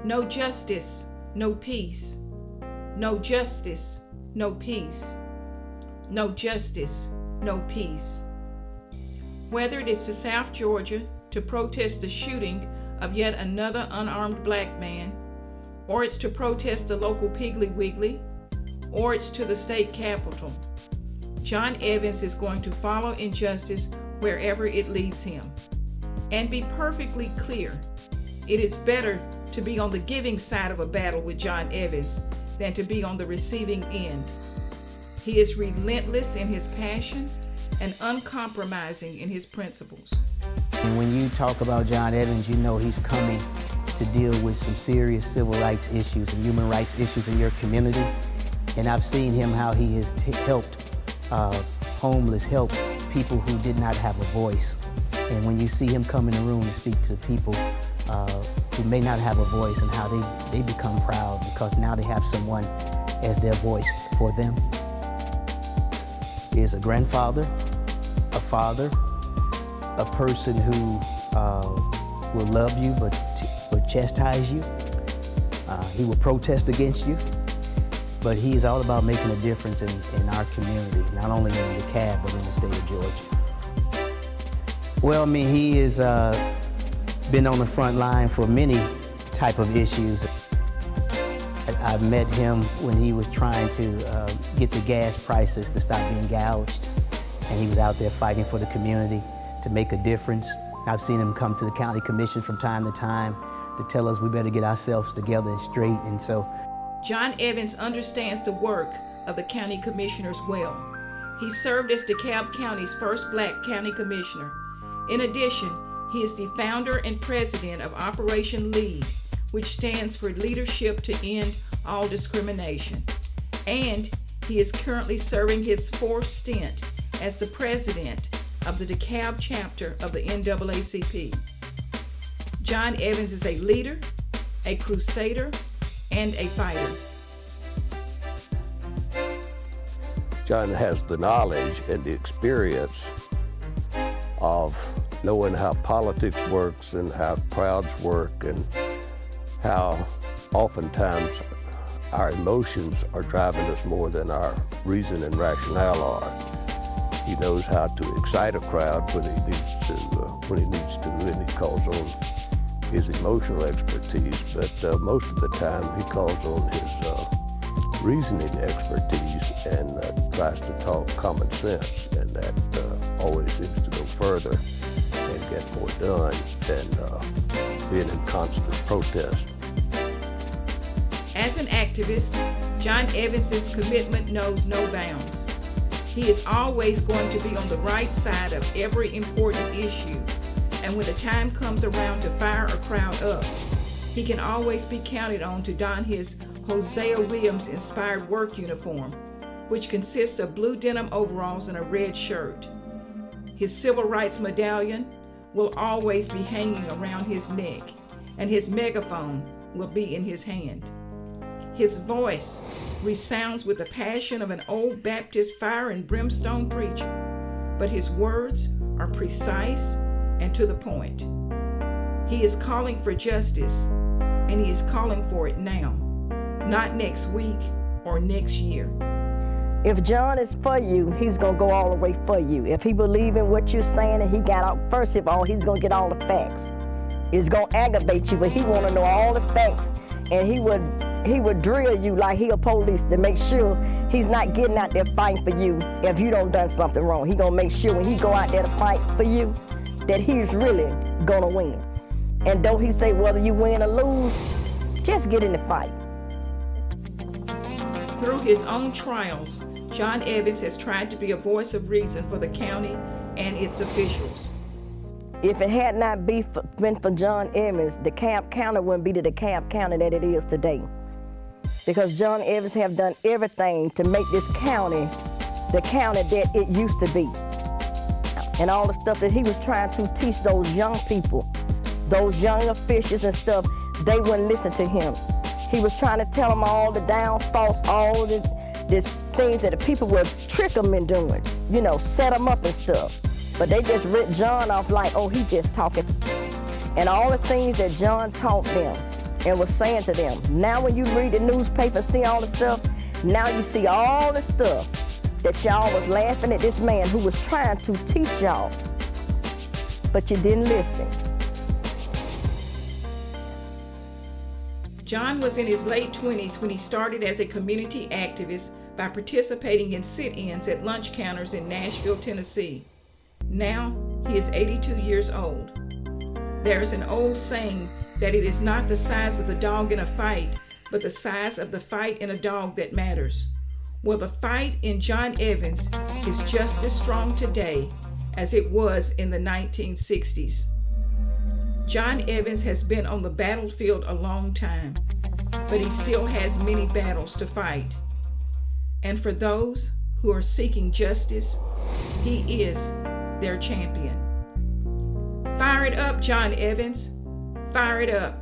No justice, no peace. No justice, no peace. No justice, no peace. Whether it is to South Georgia to protest the shooting of yet another unarmed black man, or it's to protest the local Piggly Wiggly, or it's to the state capitol, John Evans is going to follow injustice wherever it leads him. And be perfectly clear, it is better to be on the giving side of a battle with John Evans than to be on the receiving end. He is relentless in his passion and uncompromising in his principles. And when you talk about John Evans, you know he's coming to deal with some serious civil rights issues and human rights issues in your community. And I've seen him how he has helped homeless, helped people who did not have a voice. And when you see him come in the room and speak to people who may not have a voice, and how they become proud because now they have someone as their voice for them. He is a grandfather, a father, a person who will love you but will chastise you. He will protest against you, but he is all about making a difference in our community, not only in DeKalb, but in the state of Georgia. Well, I mean, he has been on the front line for many type of issues. I met him when he was trying to get the gas prices to stop being gouged, and he was out there fighting for the community to make a difference. I've seen him come to the county commission from time to time to tell us we better get ourselves together and straight, and so. John Evans understands the work of the county commissioners well. He served as DeKalb County's first black county commissioner. In addition, he is the founder and president of Operation LEAD, which stands for Leadership to End All Discrimination. And he is currently serving his fourth stint as the president of the DeKalb chapter of the NAACP. John Evans is a leader, a crusader, and a fighter. John has the knowledge and the experience of knowing how politics works and how crowds work and how oftentimes our emotions are driving us more than our reason and rationale are. He knows how to excite a crowd when he needs to, and he calls on his emotional expertise, but most of the time he calls on his reasoning expertise and tries to talk common sense, and that always seems to go further and get more done than being in constant protest. As an activist, John Evans' commitment knows no bounds. He is always going to be on the right side of every important issue, and when the time comes around to fire a crowd up, he can always be counted on to don his Hosea Williams-inspired work uniform, which consists of blue denim overalls and a red shirt. His civil rights medallion will always be hanging around his neck, and his megaphone will be in his hand. His voice resounds with the passion of an old Baptist fire and brimstone preacher, but his words are precise and to the point. He is calling for justice, and he is calling for it now, not next week or next year. If John is for you, he's gonna go all the way for you. If he believes in what you're saying and he got out, first of all, he's gonna get all the facts. It's gonna aggravate you, but he wanna know all the facts, and he would drill you like he a police to make sure he's not getting out there fighting for you if you don't done something wrong. He gonna make sure when he go out there to fight for you that he's really gonna win. And though he say whether you win or lose, just get in the fight. Through his own trials, John Evans has tried to be a voice of reason for the county and its officials. If it had not been for John Evans, DeKalb County wouldn't be the DeKalb County that it is today. Because John Evans have done everything to make this county the county that it used to be. And all the stuff that he was trying to teach those young people, those young officials and stuff, they wouldn't listen to him. He was trying to tell them all the downfalls, all the things that the people would trick them in doing, set them up and stuff. But they just ripped John off like, oh, he just talking. And all the things that John taught them, and was saying to them. Now when you read the newspaper, see all the stuff, now you see all the stuff that y'all was laughing at this man who was trying to teach y'all, but you didn't listen. John was in his late 20s when he started as a community activist by participating in sit-ins at lunch counters in Nashville, Tennessee. Now he is 82 years old. There is an old saying that it is not the size of the dog in a fight, but the size of the fight in a dog that matters. Well, the fight in John Evans is just as strong today as it was in the 1960s. John Evans has been on the battlefield a long time, but he still has many battles to fight. And for those who are seeking justice, he is their champion. Fire it up, John Evans. Fire it up.